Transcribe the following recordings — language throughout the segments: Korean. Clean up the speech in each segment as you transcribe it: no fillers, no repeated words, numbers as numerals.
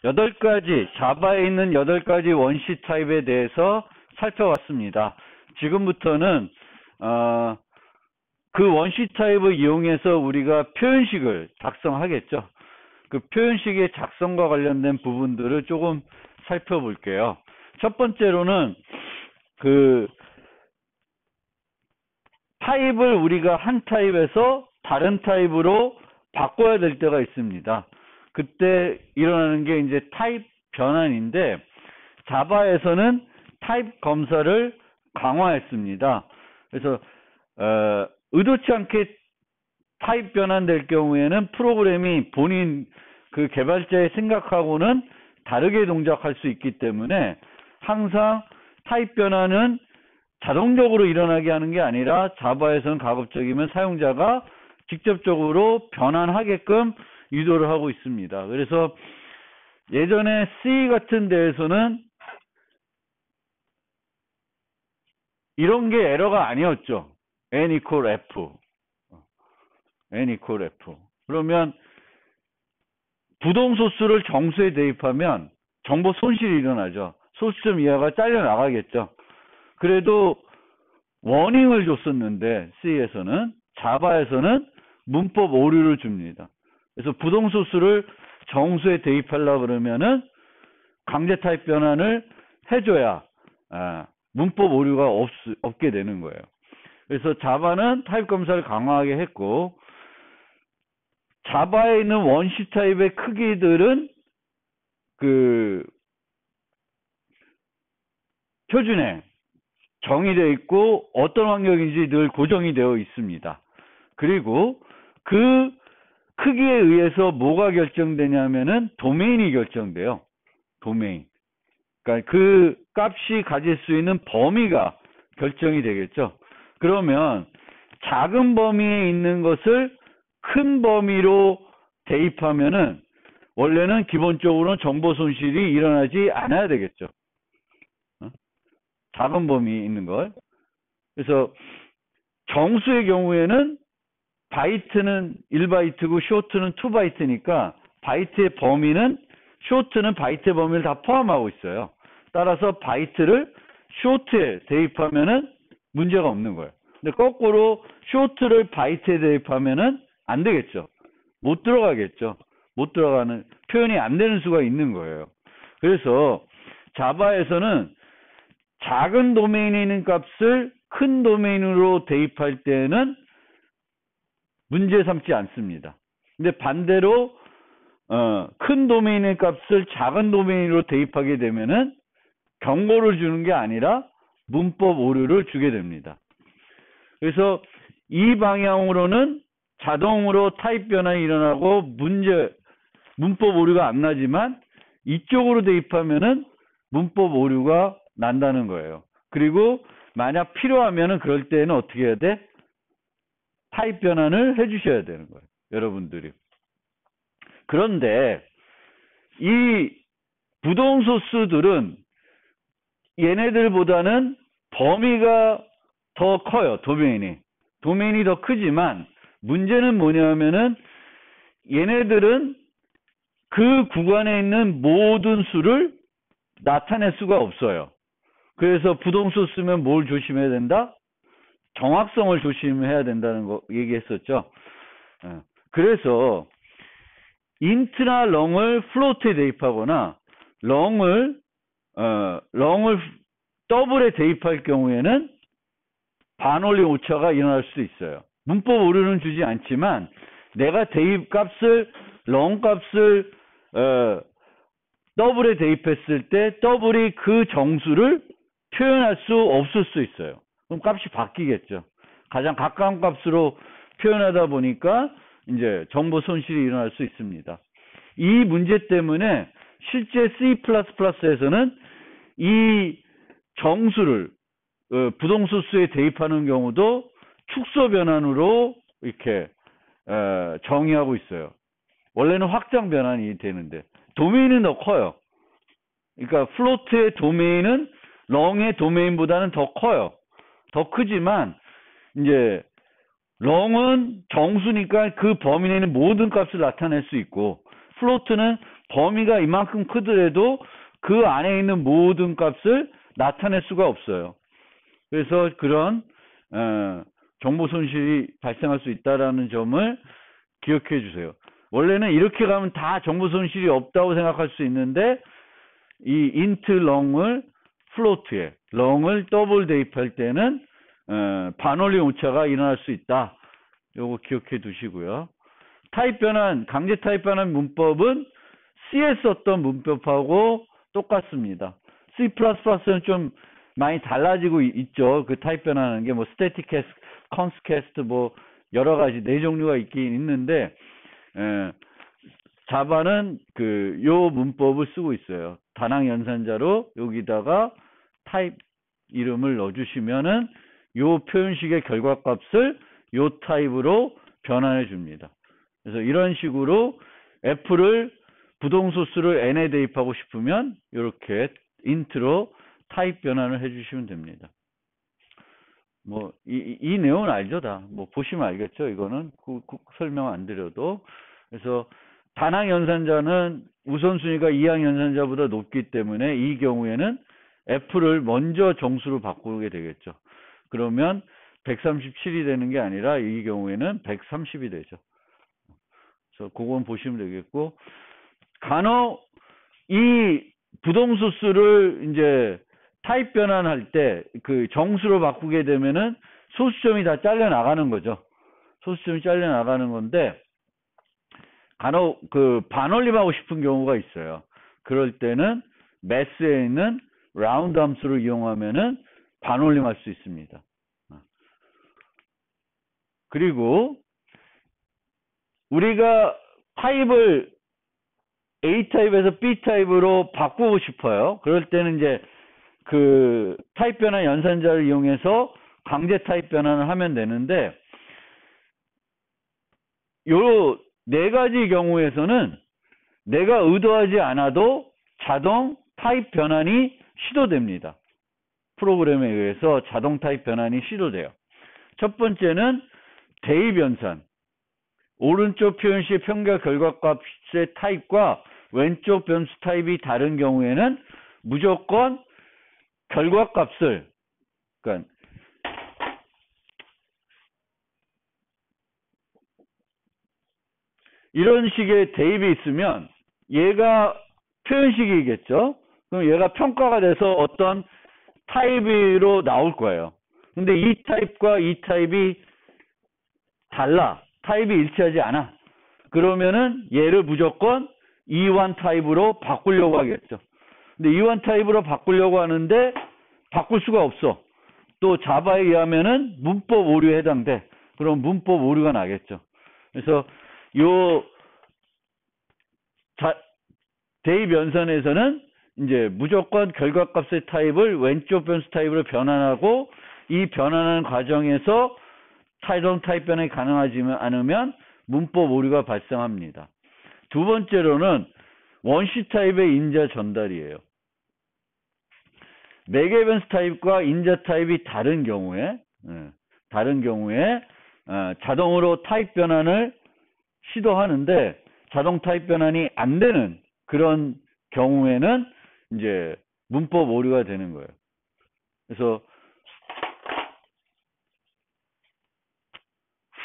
8가지, 자바에 있는 8가지 원시 타입에 대해서 살펴봤습니다. 지금부터는 그 원시 타입을 이용해서 우리가 표현식을 작성하겠죠. 그 표현식의 작성과 관련된 부분들을 조금 살펴볼게요. 첫 번째로는 그 타입을 우리가 한 타입에서 다른 타입으로 바꿔야 될 때가 있습니다. 그때 일어나는 게 이제 타입 변환인데, 자바에서는 타입 검사를 강화했습니다. 그래서 의도치 않게 타입 변환될 경우에는 프로그램이 본인 그 개발자의 생각하고는 다르게 동작할 수 있기 때문에 항상 타입 변환은 자동적으로 일어나게 하는 게 아니라 자바에서는 가급적이면 사용자가 직접적으로 변환하게끔 유도를 하고 있습니다. 그래서 예전에 C 같은 데에서는 이런 게 에러가 아니었죠. n equal f. n equal f. 그러면 부동소수를 정수에 대입하면 정보 손실이 일어나죠. 소수점 이하가 잘려나가겠죠. 그래도 워닝을 줬었는데 C에서는, 자바에서는 문법 오류를 줍니다. 그래서 부동소수를 정수에 대입하려고 그러면은 강제 타입 변환을 해줘야 문법 오류가 없게 되는 거예요. 그래서 자바는 타입 검사를 강화하게 했고, 자바에 있는 원시 타입의 크기들은 그 표준에 정의되어 있고 어떤 환경인지 늘 고정이 되어 있습니다. 그리고 그 크기에 의해서 뭐가 결정되냐면은 도메인이 결정돼요. 도메인. 그러니까 그 값이 가질 수 있는 범위가 결정이 되겠죠. 그러면 작은 범위에 있는 것을 큰 범위로 대입하면은 원래는 기본적으로 정보 손실이 일어나지 않아야 되겠죠. 작은 범위에 있는 걸. 그래서 정수의 경우에는 바이트는 1바이트고 쇼트는 2바이트니까 바이트의 범위는, 쇼트는 바이트의 범위를 다 포함하고 있어요. 따라서 바이트를 쇼트에 대입하면은 문제가 없는 거예요. 근데 거꾸로 쇼트를 바이트에 대입하면은 안 되겠죠. 못 들어가겠죠. 못 들어가는, 표현이 안 되는 수가 있는 거예요. 그래서 자바에서는 작은 도메인에 있는 값을 큰 도메인으로 대입할 때는 문제 삼지 않습니다. 근데 반대로 큰 도메인의 값을 작은 도메인으로 대입하게 되면은 경고를 주는 게 아니라 문법 오류를 주게 됩니다. 그래서 이 방향으로는 자동으로 타입 변환이 일어나고 문법 오류가 안 나지만, 이쪽으로 대입하면은 문법 오류가 난다는 거예요. 그리고 만약 필요하면은 그럴 때는 어떻게 해야 돼? 타입 변환을 해주셔야 되는 거예요. 여러분들이. 그런데 이 부동소수들은 얘네들보다는 범위가 더 커요. 도메인이 더 크지만, 문제는 뭐냐면은 얘네들은 그 구간에 있는 모든 수를 나타낼 수가 없어요. 그래서 부동소수면 뭘 조심해야 된다? 정확성을 조심해야 된다는 거 얘기했었죠. 그래서 인트나 렁을 플로트에 대입하거나 렁을 더블에 대입할 경우에는 반올림 오차가 일어날 수 있어요. 문법 오류는 주지 않지만 내가 대입 값을, 렁 값을 더블에 대입했을 때 더블이 그 정수를 표현할 수 없을 수 있어요. 그럼 값이 바뀌겠죠. 가장 가까운 값으로 표현하다 보니까 이제 정보 손실이 일어날 수 있습니다. 이 문제 때문에 실제 C++에서는 이 정수를 부동소수에 대입하는 경우도 축소 변환으로 이렇게 정의하고 있어요. 원래는 확장 변환이 되는데 도메인은 더 커요. 그러니까 플로트의 도메인은 렁의 도메인보다는 더 커요. 더 크지만 이제 렁은 정수니까 그 범위 내는 모든 값을 나타낼 수 있고, 플로트는 범위가 이만큼 크더라도 그 안에 있는 모든 값을 나타낼 수가 없어요. 그래서 그런 정보 손실이 발생할 수 있다라는 점을 기억해 주세요. 원래는 이렇게 가면 다 정보 손실이 없다고 생각할 수 있는데 이 int long을 float에 long을 더블 대입할 때는 반올림 오차가 일어날 수 있다. 요거 기억해 두시고요. 타입 변환, 강제 타입 변환 문법은 C에 썼던 문법하고 똑같습니다. C++는 좀 많이 달라지고 있죠. 그 타입 변환하는 게 뭐 스태틱 캐스트, 컨스 캐스트 뭐 여러 가지 네 종류가 있긴 있는데 자바는 요 문법을 쓰고 있어요. 단항 연산자로 여기다가 타입 이름을 넣어주시면은 요 표현식의 결과값을 요 타입으로 변환해 줍니다. 그래서 이런 식으로 F를 부동소수를 N에 대입하고 싶으면 이렇게 int로 타입 변환을 해주시면 됩니다. 뭐 이 내용은 알죠, 다. 뭐 보시면 알겠죠. 이거는 설명 안 드려도. 그래서 단항 연산자는 우선순위가 이항 연산자보다 높기 때문에 이 경우에는 F를 먼저 정수로 바꾸게 되겠죠. 그러면 137이 되는 게 아니라 이 경우에는 130이 되죠. 그래서 그건 보시면 되겠고, 간혹 이 부동소수를 이제 타입 변환할 때 그 정수로 바꾸게 되면은 소수점이 다 잘려 나가는 거죠. 소수점이 잘려 나가는 건데 간혹 그 반올림하고 싶은 경우가 있어요. 그럴 때는 매스에 있는 라운드 함수를 이용하면은 반올림할 수 있습니다. 그리고 우리가 타입을 A 타입에서 B 타입으로 바꾸고 싶어요. 그럴 때는 이제 그 타입 변환 연산자를 이용해서 강제 타입 변환을 하면 되는데 요 네 가지 경우에서는 내가 의도하지 않아도 자동 타입 변환이 시도됩니다. 프로그램에 의해서 자동 타입 변환이 시도돼요. 첫 번째는 대입 연산. 오른쪽 표현식 평가 결과값의 타입과 왼쪽 변수 타입이 다른 경우에는 무조건 결과값을, 그러니까 이런 식의 대입이 있으면 얘가 표현식이겠죠. 그럼 얘가 평가가 돼서 어떤 타입으로 나올 거예요. 근데 이 타입과 이 타입이 달라. 타입이 일치하지 않아. 그러면은 얘를 무조건 E1 타입으로 바꾸려고 하겠죠. 근데 E1 타입으로 바꾸려고 하는데 바꿀 수가 없어. 또 자바에 의하면은 문법 오류에 해당돼. 그럼 문법 오류가 나겠죠. 그래서 요 대입 연산에서는 이제 무조건 결과값의 타입을 왼쪽 변수 타입으로 변환하고 이 변환하는 과정에서 자동 타입 변환이 가능하지 않으면 문법 오류가 발생합니다. 두 번째로는 원시 타입의 인자 전달이에요. 매개 변수 타입과 인자 타입이 다른 경우에 자동으로 타입 변환을 시도하는데 자동 타입 변환이 안 되는 그런 경우에는 이제 문법 오류가 되는 거예요. 그래서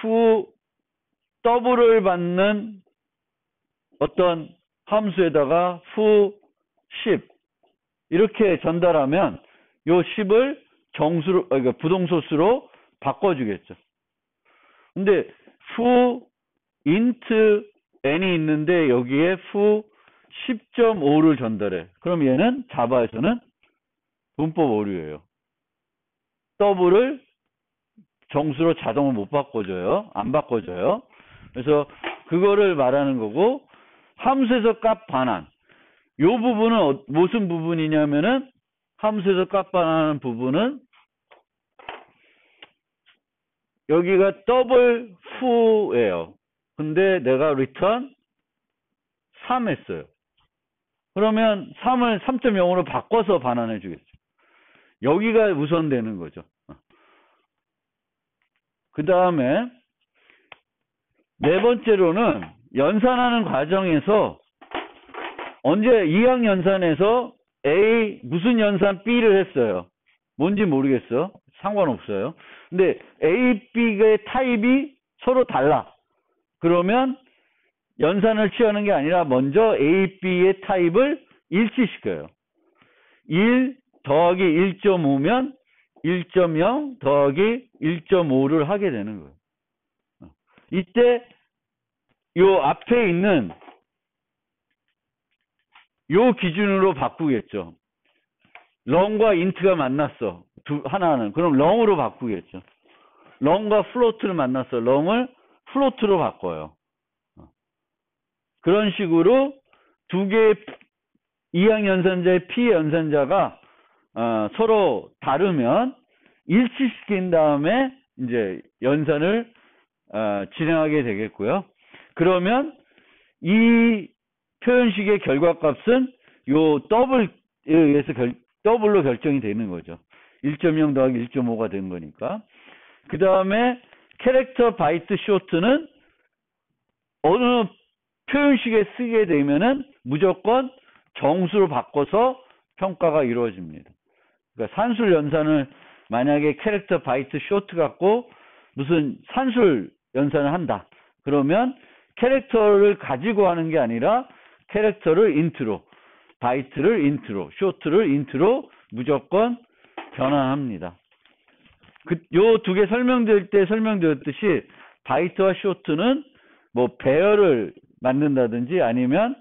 후 더블을 받는 어떤 함수에다가 후 10 이렇게 전달하면 요 10을 정수로, 그러니까 부동소수로 바꿔주겠죠. 근데 후 int n이 있는데 여기에 후 10.5를 전달해. 그럼 얘는 자바에서는 문법 오류예요. 더블을 정수로 자동으로 못 바꿔줘요. 안 바꿔줘요. 그래서 그거를 말하는 거고, 함수에서 값 반환. 요 부분은 무슨 부분이냐면은 함수에서 값 반환하는 부분은 여기가 더블 후예요. 근데 내가 return 3 했어요. 그러면 3을 3.0으로 바꿔서 반환해 주겠죠. 여기가 우선되는 거죠. 그 다음에 네 번째로는 연산하는 과정에서 언제 이항 연산에서 A 무슨 연산 B를 했어요. 뭔지 모르겠어. 상관없어요. 근데 A, B의 타입이 서로 달라. 그러면 연산을 취하는 게 아니라 먼저 A, B의 타입을 일치시켜요. 1 더하기 1.5면 1.0 더하기 1.5를 하게 되는 거예요. 이때 요 앞에 있는 요 기준으로 바꾸겠죠. 롱과 인트가 만났어. 하나는. 그럼 롱으로 바꾸겠죠. 롱과 플로트를 만났어. 롱을 플로트로 바꿔요. 그런 식으로 두 개의 이항 연산자의 P 연산자가 서로 다르면 일치시킨 다음에 이제 연산을 진행하게 되겠고요. 그러면 이 표현식의 결과값은 요 더블에 의해서 더블로 결정이 되는 거죠. 1.0 더하기 1.5가 되는 거니까. 그 다음에 캐릭터 바이트 쇼트는 어느 표현식에 쓰게 되면은 무조건 정수로 바꿔서 평가가 이루어집니다. 그러니까 산술 연산을 만약에 캐릭터 바이트 쇼트 갖고 무슨 산술 연산을 한다. 그러면 캐릭터를 가지고 하는 게 아니라 캐릭터를 인트로, 바이트를 인트로, 쇼트를 인트로 무조건 변환합니다. 요 두 개 설명드릴 때 설명드렸듯이 바이트와 쇼트는 뭐 배열을 만든다든지 아니면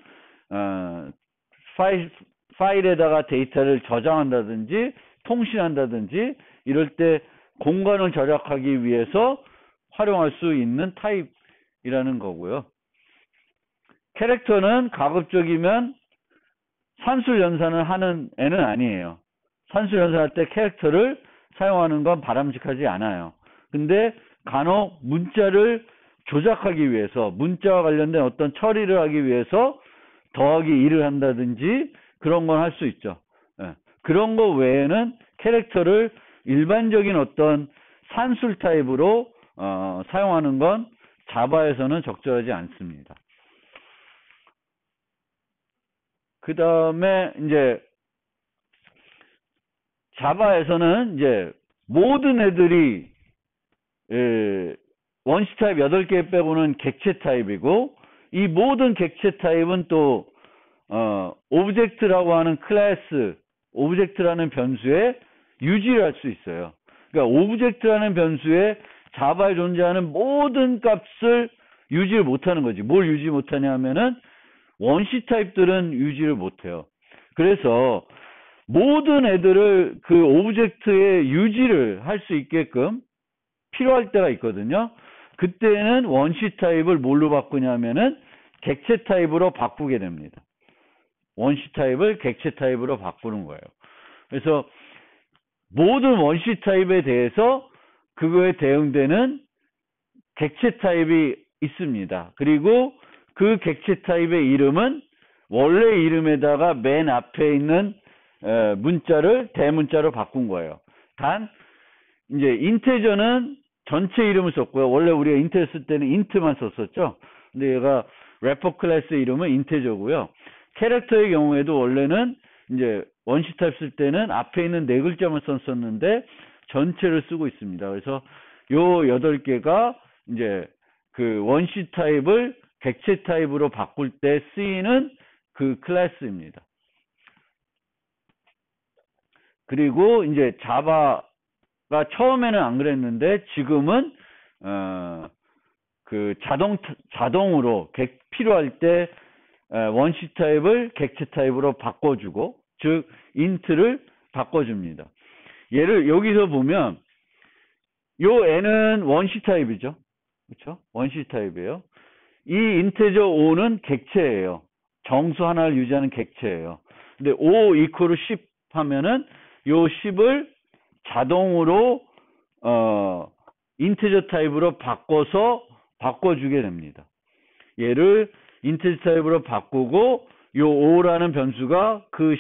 파일에다가 데이터를 저장한다든지 통신한다든지 이럴 때 공간을 절약하기 위해서 활용할 수 있는 타입이라는 거고요. 캐릭터는 가급적이면 산술 연산을 하는 애는 아니에요. 산술 연산할 때 캐릭터를 사용하는 건 바람직하지 않아요. 근데 간혹 문자를 조작하기 위해서 문자와 관련된 어떤 처리를 하기 위해서 더하기 2를 한다든지 그런 건 할 수 있죠. 예. 그런 거 외에는 캐릭터를 일반적인 어떤 산술 타입으로 사용하는 건 자바에서는 적절하지 않습니다. 그 다음에 이제 자바에서는 이제 모든 애들이 원시 타입 8개 빼고는 객체 타입이고 이 모든 객체 타입은 또 오브젝트라고 하는 클래스, 오브젝트라는 변수에 유지를 할 수 있어요. 그러니까 오브젝트라는 변수에 자바에 존재하는 모든 값을 유지를 못하는 거지. 뭘 유지 못하냐 하면은 원시 타입들은 유지를 못해요. 그래서 모든 애들을 그 오브젝트에 유지를 할 수 있게끔 필요할 때가 있거든요. 그때는 원시 타입을 뭘로 바꾸냐면은 객체 타입으로 바꾸게 됩니다. 원시 타입을 객체 타입으로 바꾸는 거예요. 그래서 모든 원시 타입에 대해서 그거에 대응되는 객체 타입이 있습니다. 그리고 그 객체 타입의 이름은 원래 이름에다가 맨 앞에 있는 문자를 대문자로 바꾼 거예요. 단 이제 인테저는 전체 이름을 썼고요. 원래 우리가 인테저 쓸 때는 인트만 썼었죠. 근데 얘가 래퍼 클래스의 이름은 인테저고요. 캐릭터의 경우에도 원래는 이제 원시 타입 쓸 때는 앞에 있는 네 글자만 썼었는데 전체를 쓰고 있습니다. 그래서 요 8개가 이제 그 원시 타입을 객체 타입으로 바꿀 때 쓰이는 그 클래스입니다. 그리고 이제 자바가 처음에는 안 그랬는데 지금은 그 자동으로 필요할 때 원시 타입을 객체 타입으로 바꿔주고 즉 인트를 바꿔줍니다. 얘를 여기서 보면 요 n은 원시 타입이죠. 그렇죠? 원시 타입이에요. 이 인테저 5는 객체예요. 정수 하나를 유지하는 객체예요. 근데 5 이퀄 10 하면은 요 10을 자동으로 인테저 타입으로 바꿔주게 됩니다. 얘를 인테저 타입으로 바꾸고 요 5라는 변수가 그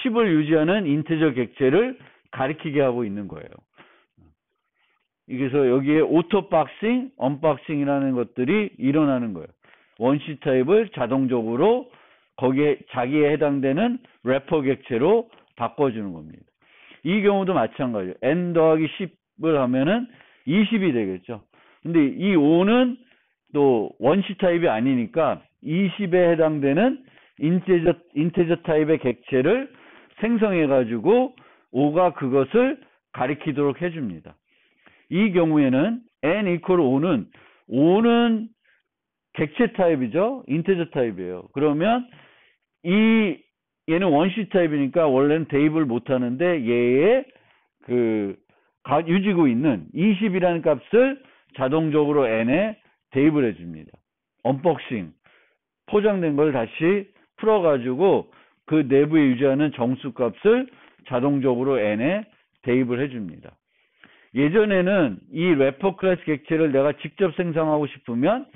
10을 유지하는 인테저 객체를 가리키게 하고 있는 거예요. 그래서 여기에 오토박싱, 언박싱이라는 것들이 일어나는 거예요. 원시 타입을 자동적으로 거기에 자기에 해당되는 래퍼 객체로 바꿔주는 겁니다. 이 경우도 마찬가지예요. n 더하기 10을 하면은 20이 되겠죠. 근데 이 5는 또 원시 타입이 아니니까 20에 해당되는 인테저 타입의 객체를 생성해 가지고 5가 그것을 가리키도록 해줍니다. 이 경우에는 n equal 5는 객체 타입이죠. 인테저 타입이에요. 그러면 얘는 원시 타입이니까 원래는 대입을 못 하는데 얘의 유지고 있는 20이라는 값을 자동적으로 n에 대입을 해줍니다. 언박싱. 포장된 걸 다시 풀어가지고 그 내부에 유지하는 정수 값을 자동적으로 n에 대입을 해줍니다. 예전에는 이 래퍼 클래스 객체를 내가 직접 생성하고 싶으면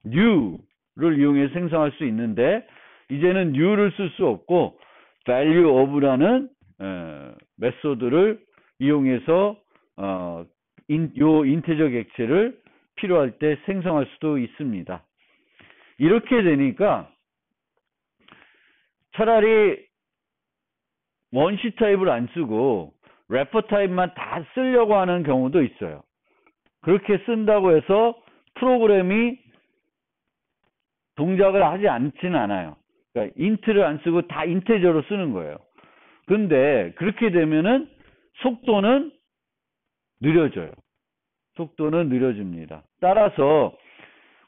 new를 이용해서 생성할 수 있는데 이제는 new를 쓸 수 없고 value of라는 메소드를 이용해서 요 인테저 객체를 필요할 때 생성할 수도 있습니다. 이렇게 되니까 차라리 원시 타입을 안 쓰고 래퍼 타입만 다 쓰려고 하는 경우도 있어요. 그렇게 쓴다고 해서 프로그램이 동작을 하지 않지는 않아요. 그러니까 인트를 안 쓰고 다 인테저로 쓰는 거예요. 근데 그렇게 되면은 속도는 느려져요. 속도는 느려집니다. 따라서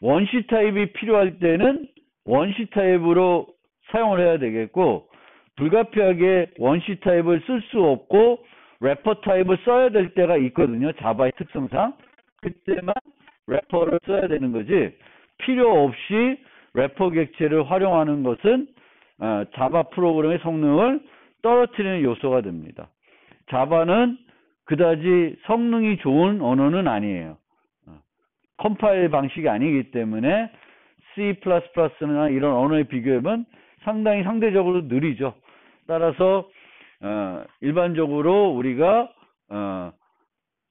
원시 타입이 필요할 때는 원시 타입으로 사용을 해야 되겠고 불가피하게 원시 타입을 쓸 수 없고 래퍼 타입을 써야 될 때가 있거든요. 자바의 특성상. 그때만 래퍼를 써야 되는 거지 필요 없이 래퍼 객체를 활용하는 것은 자바 프로그램의 성능을 떨어뜨리는 요소가 됩니다. 자바는 그다지 성능이 좋은 언어는 아니에요. 컴파일 방식이 아니기 때문에 C++나 이런 언어에 비교하면 상당히 상대적으로 느리죠. 따라서 일반적으로 우리가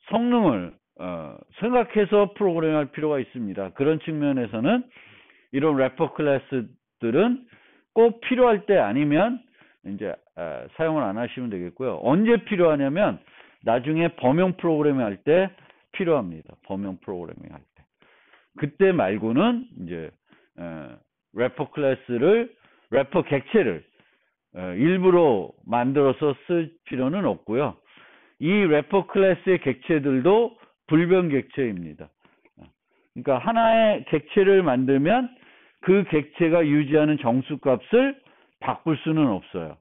성능을 생각해서 프로그램할 필요가 있습니다. 그런 측면에서는 이런 래퍼 클래스들은 꼭 필요할 때 아니면 이제 사용을 안 하시면 되겠고요. 언제 필요하냐면 나중에 범용 프로그래밍 할 때 필요합니다. 범용 프로그래밍 할 때. 그때 말고는 이제 래퍼 객체를 일부러 만들어서 쓸 필요는 없고요. 이 래퍼 클래스의 객체들도 불변 객체입니다. 그러니까 하나의 객체를 만들면 그 객체가 유지하는 정수값을 바꿀 수는 없어요.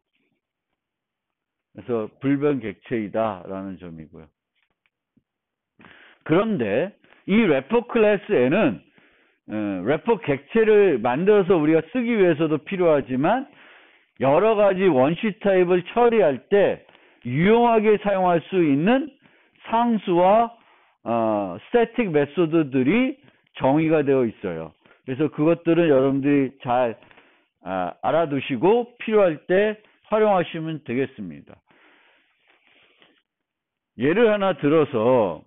그래서 불변 객체이다라는 점이고요. 그런데 이 래퍼 클래스에는 래퍼 객체를 만들어서 우리가 쓰기 위해서도 필요하지만 여러 가지 원시 타입을 처리할 때 유용하게 사용할 수 있는 상수와 스태틱 메소드들이 정의가 되어 있어요. 그래서 그것들은 여러분들이 잘 알아두시고 필요할 때 활용하시면 되겠습니다. 예를 하나 들어서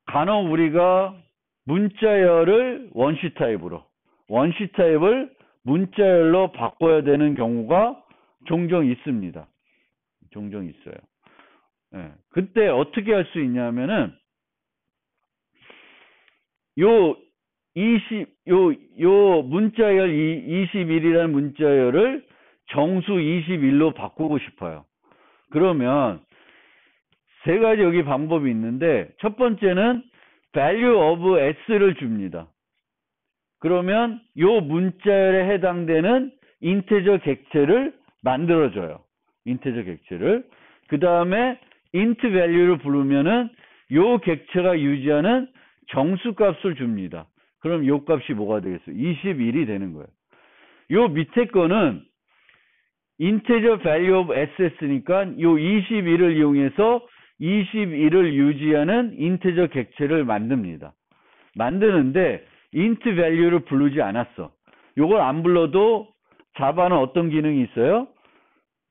간혹 우리가 문자열을 원시 타입을 문자열로 바꿔야 되는 경우가 종종 있습니다. 종종 있어요. 그때 어떻게 할 수 있냐면은 요 문자열 21이라는 문자열을 정수 21로 바꾸고 싶어요. 그러면 세 가지 여기 방법이 있는데 첫 번째는 value of s를 줍니다. 그러면 요 문자열에 해당되는 인테저 객체를 만들어줘요. 인테저 객체를. 그 다음에 int value를 부르면은 요 객체가 유지하는 정수값을 줍니다. 그럼 요 값이 뭐가 되겠어요? 21이 되는 거예요. 요 밑에 거는 integer value of ss니까 요 21을 이용해서 21을 유지하는 인테저 객체를 만듭니다. 만드는데 int value를 부르지 않았어. 요걸 안 불러도 자바는 어떤 기능이 있어요?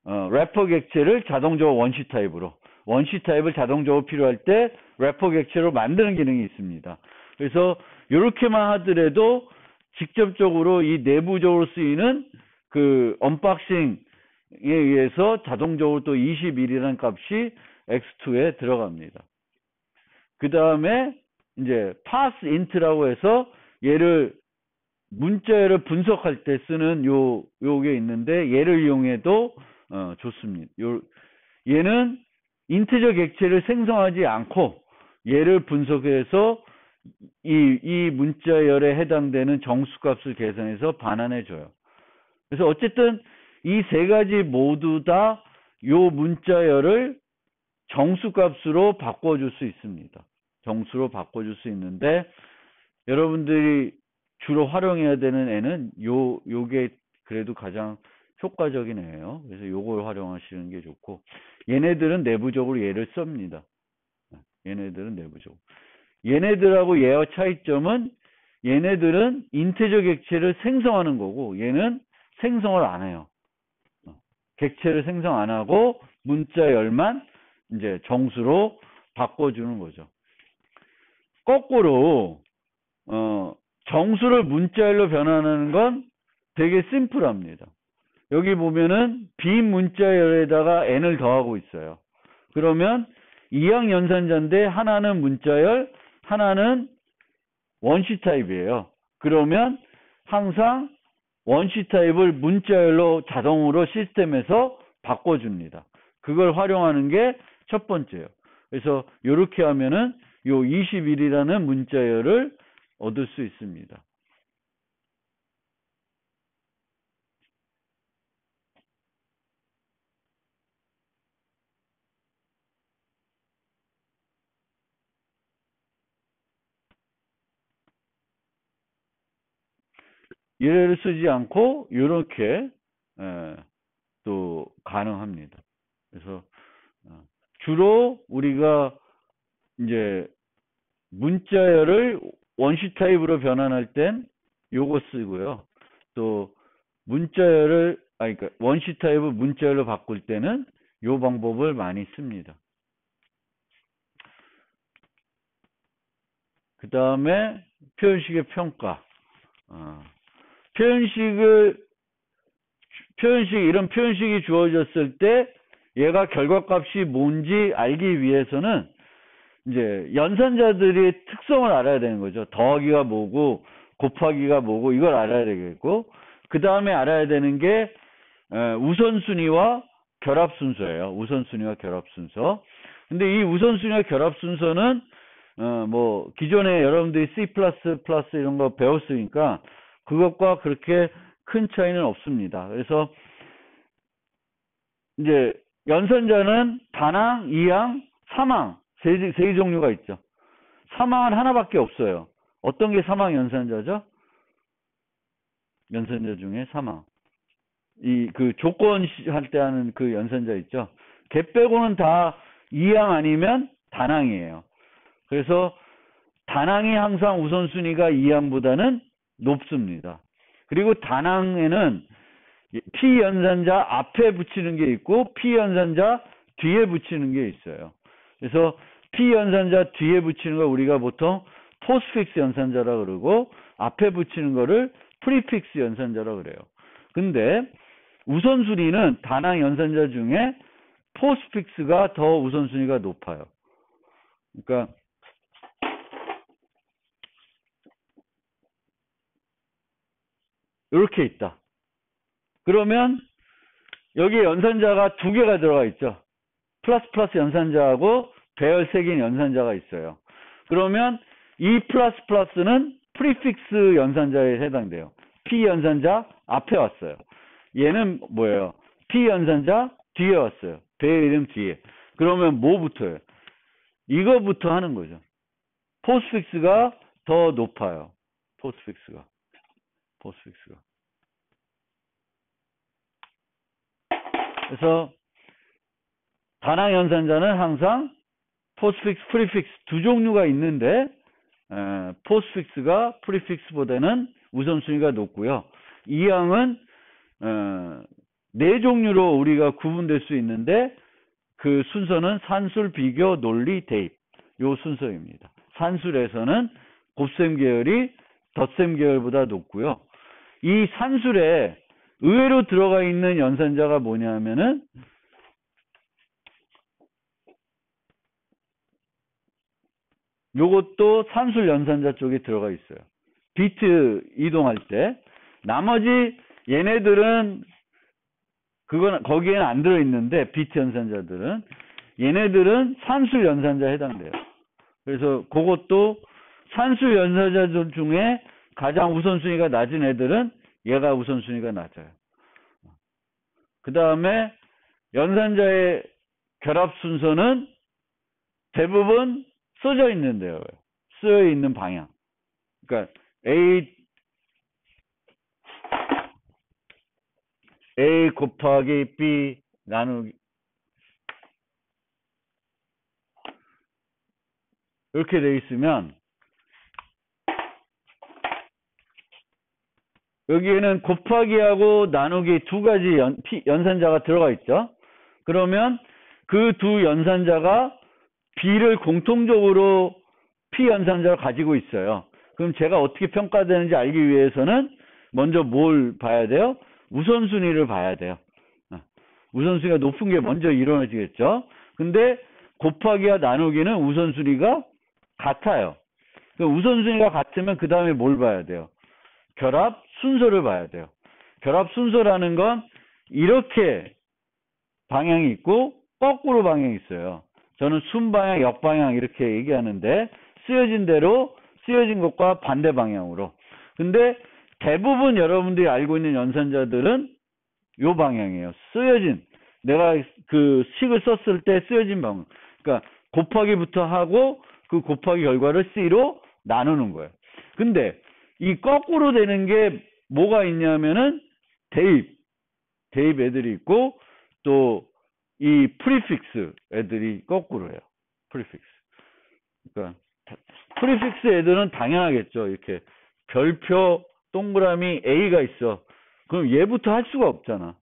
래퍼 객체를 자동적으로 원시 타입을 자동적으로 필요할 때 래퍼 객체로 만드는 기능이 있습니다. 그래서 이렇게만 하더라도 직접적으로 이 내부적으로 쓰이는 그 언박싱에 의해서 자동적으로 또 21이라는 값이 x2에 들어갑니다. 그 다음에 이제 parseInt라고 해서 얘를 문자열을 분석할 때 쓰는 요게 있는데 얘를 이용해도 좋습니다. 얘는 인티저 객체를 생성하지 않고 얘를 분석해서 이 문자열에 해당되는 정수값을 계산해서 반환해 줘요. 그래서 어쨌든 이 세 가지 모두 다 요 문자열을 정수값으로 바꿔줄 수 있습니다. 정수로 바꿔줄 수 있는데 여러분들이 주로 활용해야 되는 애는 요게 그래도 가장 효과적인 애예요. 그래서 요걸 활용하시는 게 좋고 얘네들은 내부적으로 얘를 씁니다. 얘네들은 내부적으로. 얘네들하고 얘와 차이점은 얘네들은 인티저 객체를 생성하는 거고 얘는 생성을 안 해요. 객체를 생성 안 하고 문자열만 이제 정수로 바꿔주는 거죠. 거꾸로 정수를 문자열로 변환하는 건 되게 심플합니다. 여기 보면은 빈 문자열에다가 n을 더하고 있어요. 그러면 이항 연산자인데 하나는 문자열, 하나는 원시 타입이에요. 그러면 항상 원시 타입을 문자열로 자동으로 시스템에서 바꿔줍니다. 그걸 활용하는 게 첫 번째예요. 그래서 이렇게 하면은 요 21이라는 문자열을 얻을 수 있습니다. 얘를 쓰지 않고 이렇게 또 가능합니다. 그래서 주로 우리가 이제 문자열을 원시 타입으로 변환할 땐 요거 쓰고요. 또 문자열을 그러니까 원시 타입을 문자열로 바꿀 때는 요 방법을 많이 씁니다. 그 다음에 표현식의 평가. 이런 표현식이 주어졌을 때 얘가 결과값이 뭔지 알기 위해서는 이제 연산자들의 특성을 알아야 되는 거죠. 더하기가 뭐고 곱하기가 뭐고 이걸 알아야 되겠고 그 다음에 알아야 되는 게 우선순위와 결합순서예요. 우선순위와 결합순서. 근데 이 우선순위와 결합순서는 뭐 기존에 여러분들이 C++ 이런 거 배웠으니까 그것과 그렇게 큰 차이는 없습니다. 그래서 이제 연산자는 단항, 이항, 삼항 세 종류가 있죠. 삼항은 하나밖에 없어요. 어떤 게 삼항 연산자죠? 연산자 중에 삼항. 그 조건 할 때 하는 그 연산자 있죠. 걔 빼고는 다 이항 아니면 단항이에요. 그래서 단항이 항상 우선순위가 이항보다는 높습니다. 그리고 단항에는 P연산자 앞에 붙이는 게 있고 P연산자 뒤에 붙이는 게 있어요. 그래서 P연산자 뒤에 붙이는 걸 우리가 보통 포스픽스 연산자라 그러고 앞에 붙이는 거를 프리픽스 연산자라 그래요. 근데 우선순위는 단항 연산자 중에 포스픽스가 더 우선순위가 높아요. 그러니까 이렇게 있다. 그러면 여기에 연산자가 두 개가 들어가 있죠. 플러스 연산자하고 배열 색인 연산자가 있어요. 그러면 이 플러스는 프리픽스 연산자에 해당돼요. P 연산자 앞에 왔어요. 얘는 뭐예요? P 연산자 뒤에 왔어요. 배열 이름 뒤에. 그러면 뭐 붙어요? 이거부터 하는 거죠. 포스픽스가 더 높아요. 포스픽스가. 그래서 단항 연산자는 항상 포스픽스, 프리픽스 두 종류가 있는데 포스픽스가 프리픽스보다는 우선순위가 높고요. 이항은 네 종류로 우리가 구분될 수 있는데 그 순서는 산술, 비교, 논리, 대입 요 순서입니다. 산술에서는 곱셈 계열이 덧셈 계열보다 높고요. 이 산술에 의외로 들어가 있는 연산자가 뭐냐면은 요것도 산술 연산자 쪽에 들어가 있어요. 비트 이동할 때. 나머지 얘네들은 그건 거기에는 안 들어 있는데 비트 연산자들은 얘네들은 산술 연산자에 해당돼요. 그래서 그것도 산술 연산자 중에 가장 우선순위가 낮은 애들은 얘가 우선순위가 낮아요. 그 다음에 연산자의 결합 순서는 대부분 써져 있는데요. 쓰여 있는 방향. 그러니까 A 곱하기 B 나누기 이렇게 돼 있으면 여기에는 곱하기하고 나누기 두 가지 연산자가 들어가 있죠. 그러면 그 두 연산자가 B를 공통적으로 P 연산자를 가지고 있어요. 그럼 제가 어떻게 평가되는지 알기 위해서는 먼저 뭘 봐야 돼요? 우선순위를 봐야 돼요. 우선순위가 높은 게 먼저 일어나지겠죠. 근데 곱하기와 나누기는 우선순위가 같아요. 우선순위가 같으면 그 다음에 뭘 봐야 돼요? 결합 순서를 봐야 돼요. 결합 순서라는 건 이렇게 방향이 있고 거꾸로 방향이 있어요. 저는 순방향, 역방향 이렇게 얘기하는데 쓰여진 대로 쓰여진 것과 반대 방향으로. 근데 대부분 여러분들이 알고 있는 연산자들은 요 방향이에요. 쓰여진 내가 그 식을 썼을 때 쓰여진 방향. 그러니까 곱하기부터 하고 그 곱하기 결과를 C로 나누는 거예요. 근데 이 거꾸로 되는 게 뭐가 있냐면은 대입 애들이 있고 또 이 프리픽스 애들이 거꾸로 해요. 프리픽스. 그러니까 프리픽스 애들은 당연하겠죠. 이렇게 별표 동그라미 A가 있어. 그럼 얘부터 할 수가 없잖아.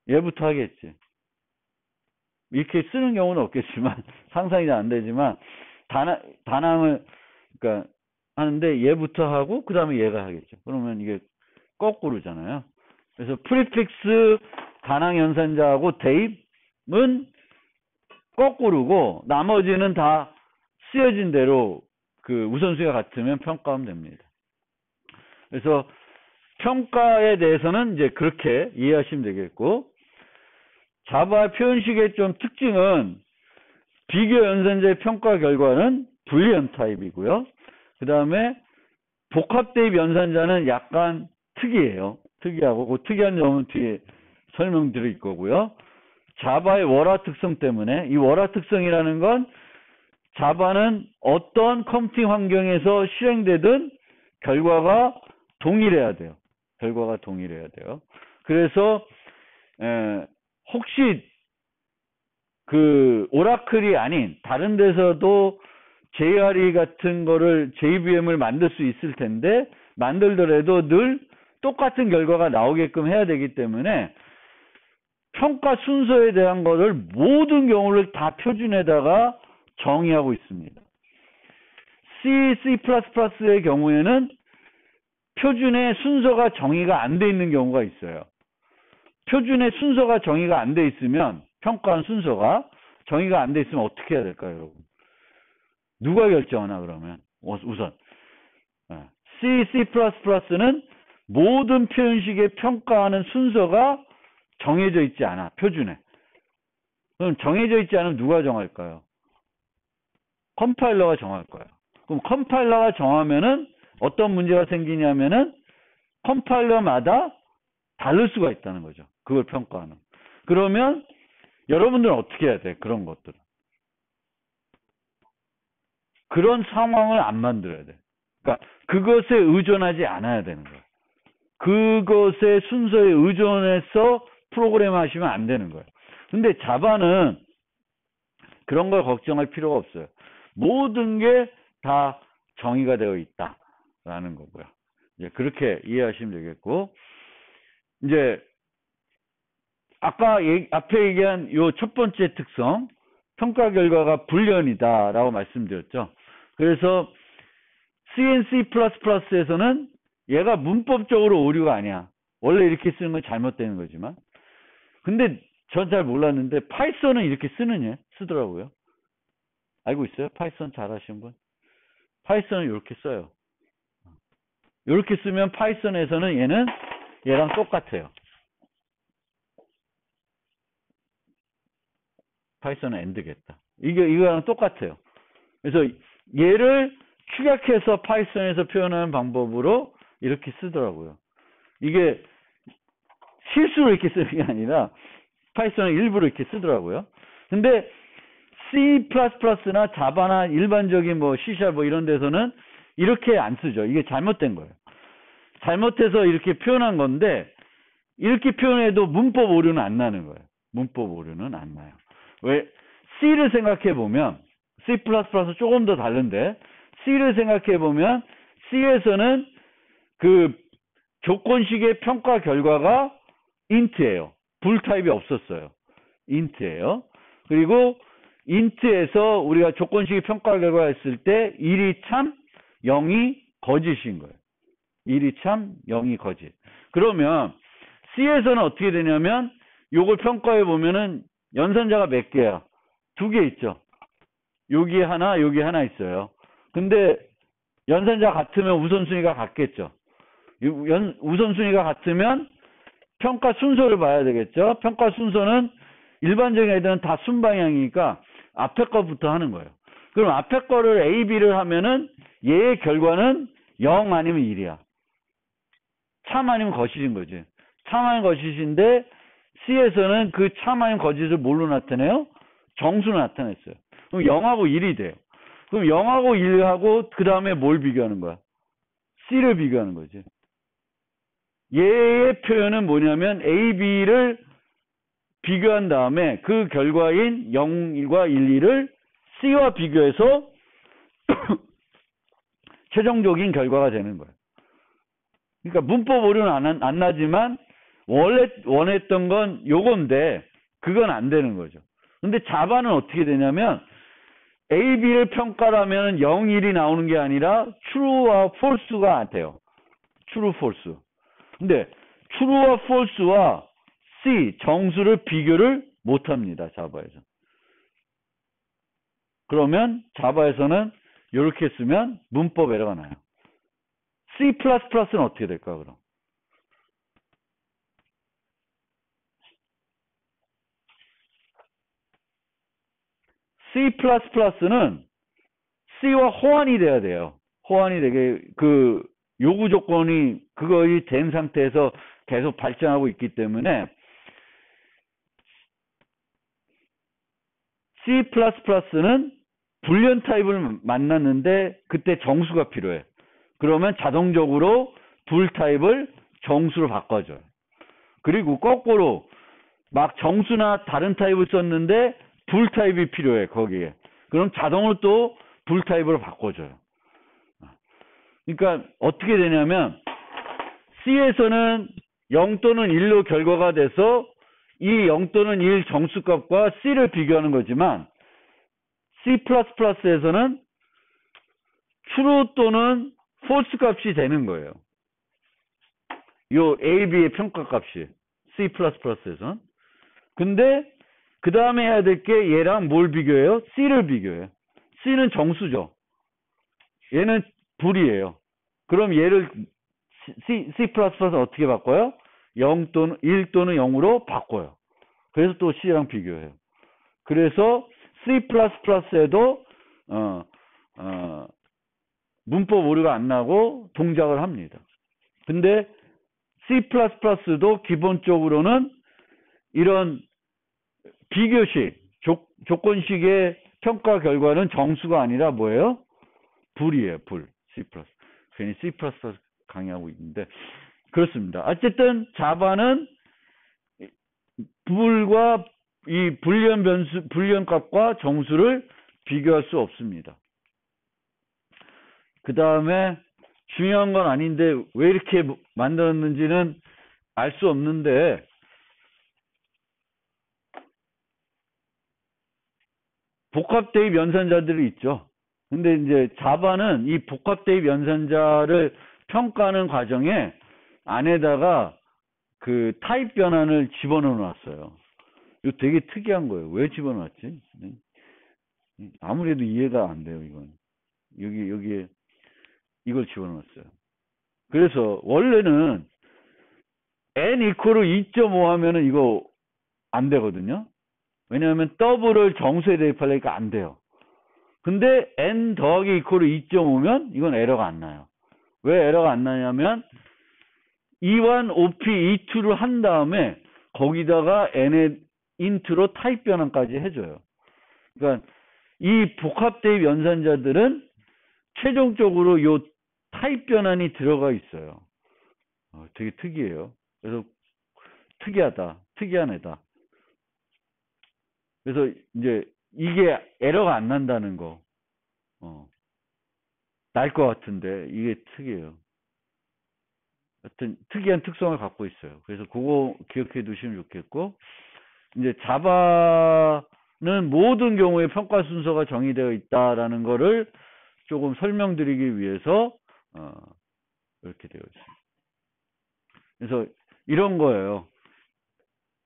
얘부터 하겠지. 이렇게 쓰는 경우는 없겠지만 상상이 잘 안 되지만 단항을 그러니까 하는데 얘부터 하고 그 다음에 얘가 하겠죠. 그러면 이게 거꾸로잖아요. 그래서 프리픽스 단항 연산자하고 대입은 거꾸로고 나머지는 다 쓰여진 대로 그 우선순위가 같으면 평가하면 됩니다. 그래서 평가에 대해서는 이제 그렇게 이해하시면 되겠고, 자바 표현식의 좀 특징은 비교 연산자의 평가 결과는 불리한 타입이고요. 그 다음에 복합 대입 연산자는 약간 특이해요. 특이하고 그 특이한 점은 뒤에 설명드릴 거고요. 자바의 월화 특성 때문에 이 월화 특성이라는 건 자바는 어떤 컴퓨팅 환경에서 실행되든 결과가 동일해야 돼요. 결과가 동일해야 돼요. 그래서 혹시 그 오라클이 아닌 다른 데서도 JRE 같은 거를 JVM을 만들 수 있을 텐데 만들더라도 늘 똑같은 결과가 나오게끔 해야 되기 때문에 평가 순서에 대한 거를 모든 경우를 다 표준에다가 정의하고 있습니다. C++의 경우에는 표준의 순서가 정의가 안 돼 있는 경우가 있어요. 표준의 순서가 정의가 안 돼 있으면 평가한 순서가 정의가 안 돼 있으면 어떻게 해야 될까요, 여러분? 누가 결정하나 그러면 우선 C++는 모든 표현식의 평가하는 순서가 정해져 있지 않아. 표준에. 그럼 정해져 있지 않으면 누가 정할까요? 컴파일러가 정할 거예요. 그럼 컴파일러가 정하면은 어떤 문제가 생기냐면은 컴파일러마다 다를 수가 있다는 거죠. 그걸 평가하는. 그러면 여러분들은 어떻게 해야 돼? 그런 것들은. 그런 상황을 안 만들어야 돼. 그러니까 그것에 의존하지 않아야 되는 거예요. 그것의 순서에 의존해서 프로그램 하시면 안 되는 거예요. 근데 자바는 그런 걸 걱정할 필요가 없어요. 모든 게 다 정의가 되어 있다라는 거고요. 이제 그렇게 이해하시면 되겠고, 이제 아까 앞에 얘기한 요 첫 번째 특성, 평가 결과가 불연이다라고 말씀드렸죠. 그래서 CNC++에서는 얘가 문법적으로 오류가 아니야. 원래 이렇게 쓰는 건 잘못되는 거지만. 근데 전 잘 몰랐는데 파이썬은 이렇게 쓰더라고요. 알고 있어요? 파이썬 잘 하시는 분? 파이썬은 이렇게 써요. 이렇게 쓰면 파이썬에서는 얘랑 똑같아요. 파이썬은 AND겠다. 이거랑 똑같아요. 그래서 얘를 축약해서 파이썬에서 표현하는 방법으로 이렇게 쓰더라고요. 이게 실수로 이렇게 쓰는 게 아니라 파이썬은 일부러 이렇게 쓰더라고요. 근데 C++나 자바나 일반적인 뭐 C# 뭐 이런 데서는 이렇게 안 쓰죠. 이게 잘못된 거예요. 잘못해서 이렇게 표현한 건데 이렇게 표현해도 문법 오류는 안 나는 거예요. 문법 오류는 안 나요. 왜? C를 생각해 보면 C++ 조금 더 다른데 C를 생각해 보면 C에서는 그 조건식의 평가 결과가 int예요. 불 타입이 없었어요. int예요. 그리고 int에서 우리가 조건식의 평가 결과 했을 때 1이 참, 0이 거짓인 거예요. 1이 참, 0이 거짓. 그러면 C에서는 어떻게 되냐면 요걸 평가해 보면은 연산자가 몇 개야? 2개 있죠. 여기 하나 있어요. 근데 연산자 같으면 우선순위가 같겠죠. 우선순위가 같으면 평가 순서를 봐야 되겠죠. 평가 순서는 일반적인 애들은 다 순방향이니까 앞에 거부터 하는 거예요. 그럼 앞에 거를 A, B를 하면은 얘의 결과는 0 아니면 1이야. 참 아니면 거짓인 거지. 참 아니면 거짓인데 C에서는 그 참 아니면 거짓을 뭘로 나타내요? 정수로 나타냈어요. 그럼 0하고 1이 돼요. 그럼 0하고 1하고 그 다음에 뭘 비교하는 거야? C를 비교하는 거지. 얘의 표현은 뭐냐면 A, B를 비교한 다음에 그 결과인 0과 1, 2를 C와 비교해서 최종적인 결과가 되는 거예요. 그러니까 문법 오류는 안 나지만 원래 원했던 건 요건데 그건 안 되는 거죠. 근데 자바는 어떻게 되냐면 A, B를 평가하면 0, 1이 나오는 게 아니라 true와 false가 돼요. true, false. 근데 true와 false와 C, 정수를 비교를 못합니다. 자바에서. 그러면 자바에서는 이렇게 쓰면 문법 에러가 나요. C++는 어떻게 될까 그럼? C++는 C와 호환이 돼야 돼요. 호환이 되게 그 요구 조건이 그거의 된 상태에서 계속 발전하고 있기 때문에 C++는 불련 타입을 만났는데 그때 정수가 필요해. 그러면 자동적으로 불 타입을 정수로 바꿔줘요. 그리고 거꾸로 막 정수나 다른 타입을 썼는데 불 타입이 필요해 거기에. 그럼 자동으로 또 불 타입으로 바꿔줘요. 그러니까 어떻게 되냐면 C에서는 0 또는 1로 결과가 돼서 이 0 또는 1 정수값과 C를 비교하는 거지만 C++에서는 true 또는 false 값이 되는 거예요. 요 A, B의 평가값이 C++에서는. 근데 그 다음에 해야 될 게 얘랑 뭘 비교해요? C를 비교해요. C는 정수죠. 얘는 불이에요. 그럼 얘를 C++는 어떻게 바꿔요? 0 또는 1 또는 0으로 바꿔요. 그래서 또 C랑 비교해요. 그래서 C++에도 문법 오류가 안 나고 동작을 합니다. 근데 C++도 기본적으로는 이런 비교식, 조건식의 평가 결과는 정수가 아니라 뭐예요? 불이에요, 불. C++. 괜히 C++ 강의하고 있는데 그렇습니다. 어쨌든 자바는 불과 이 불련값과 정수를 비교할 수 없습니다. 그 다음에 중요한 건 아닌데 왜 이렇게 만들었는지는 알 수 없는데 복합대입 연산자들이 있죠. 근데 이제 자바는 이 복합대입 연산자를 평가하는 과정에 안에다가 그 타입 변환을 집어넣어 놨어요. 이거 되게 특이한 거예요. 왜 집어넣었지? 아무래도 이해가 안 돼요, 이건. 여기에 이걸 집어넣었어요. 그래서 원래는 n 이퀄을 2.5 하면은 이거 안 되거든요. 왜냐하면 더블을 정수에 대입하려니까 안 돼요. 근데 n 더하기 이퀄을 2.5면 이건 에러가 안 나요. 왜 에러가 안 나냐면 E1, OP, E2를 한 다음에 거기다가 n의 인트로 타입 변환까지 해줘요. 그러니까 이 복합 대입 연산자들은 최종적으로 요 타입 변환이 들어가 있어요. 되게 특이해요. 그래서 특이하다. 특이한 애다. 그래서 이제 이게 에러가 안 난다는 거. 날 것 같은데 이게 특이해요. 하여튼 특이한 특성을 갖고 있어요. 그래서 그거 기억해 두시면 좋겠고, 이제 자바는 모든 경우에 평가 순서가 정의되어 있다라는 거를 조금 설명드리기 위해서 이렇게 되어 있습니다. 그래서 이런 거예요.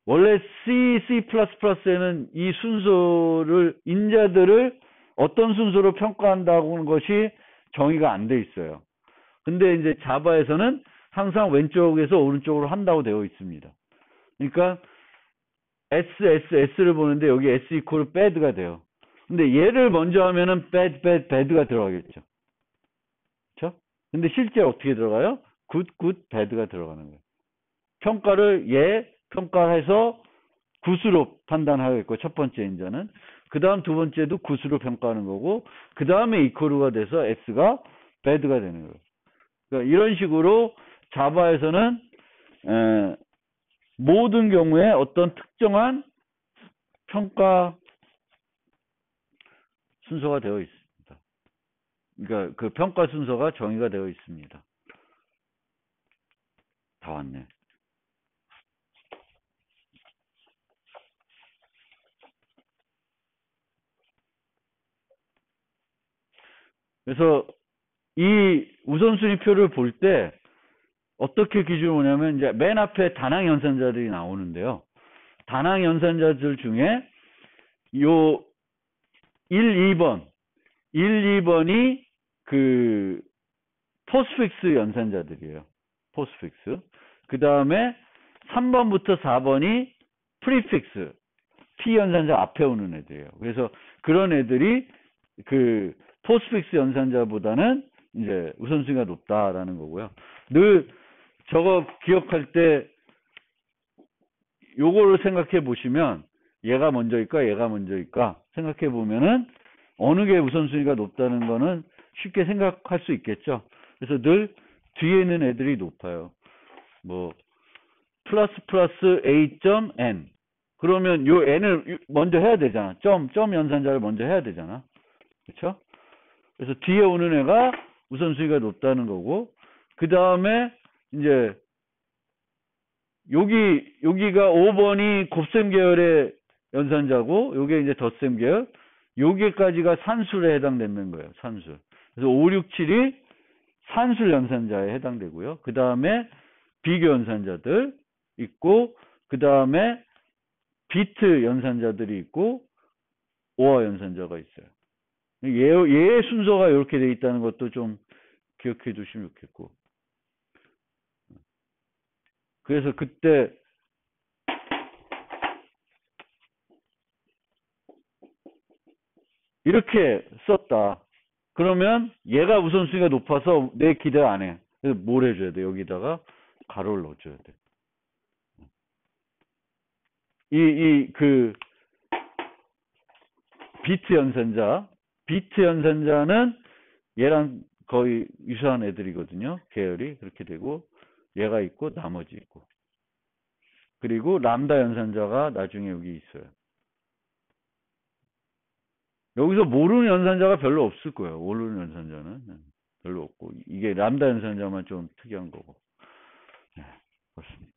원래 C++에는 이 순서를, 인자들을 어떤 순서로 평가한다고 하는 것이 정의가 안 돼 있어요. 근데 이제 자바에서는 항상 왼쪽에서 오른쪽으로 한다고 되어 있습니다. 그러니까 S를 보는데 여기 S 이퀄 bad가 돼요. 근데 얘를 먼저 하면은 bad가 들어가겠죠. 그렇죠? 근데 실제 어떻게 들어가요? good, bad가 들어가는 거예요. 평가를 평가해서 굿으로 판단하겠고, 첫 번째 인자는. 그 다음 두 번째도 굿으로 평가하는 거고, 그 다음에 이퀄가 돼서 S가 bad가 되는 거예요. 그러니까 이런 식으로 자바에서는 모든 경우에 어떤 특정한 평가 순서가 되어 있습니다. 그러니까 그 평가 순서가 정의가 되어 있습니다. 다 왔네. 그래서 이 우선순위표를 볼 때 어떻게 기준을 보냐면, 이제 맨 앞에 다낭 연산자들이 나오는데요. 다낭 연산자들 중에 요 1, 2번이 그 포스픽스 연산자들이에요. 포스픽스. 그 다음에 3번부터 4번이 프리픽스. P 연산자 앞에 오는 애들이에요. 그래서 그런 애들이 그 포스픽스 연산자보다는 이제 우선순위가 높다라는 거고요. 늘 저거 기억할 때 요거를 생각해 보시면, 얘가 먼저일까 얘가 먼저일까 생각해 보면은 어느 게 우선순위가 높다는 거는 쉽게 생각할 수 있겠죠. 그래서 늘 뒤에 있는 애들이 높아요. 뭐 플러스 A.N, 그러면 요 n을 먼저 해야 되잖아. 점 연산자를 먼저 해야 되잖아. 그렇죠? 그래서 뒤에 오는 애가 우선순위가 높다는 거고, 그 다음에 이제 여기가 5번이 곱셈 계열의 연산자고, 요게 이제 덧셈 계열, 요게까지가 산술에 해당되는 거예요. 산술. 그래서 5, 6, 7이 산술 연산자에 해당되고요. 그 다음에 비교 연산자들 있고, 그 다음에 비트 연산자들이 있고, 오화 연산자가 있어요. 얘의 순서가 이렇게 돼 있다는 것도 좀 기억해 두시면 좋겠고. 그래서 그때 이렇게 썼다. 그러면 얘가 우선순위가 높아서 내 기대 안 해. 그래서 뭘 해줘야 돼? 여기다가 가로를 넣어줘야 돼. 그 비트 연산자는 얘랑 거의 유사한 애들이거든요. 계열이 그렇게 되고, 얘가 있고 나머지 있고, 그리고 람다 연산자가 나중에 여기 있어요. 여기서 모르는 연산자가 별로 없을 거예요. 모르는 연산자는 별로 없고, 이게 람다 연산자만 좀 특이한 거고. 네, 그렇습니다.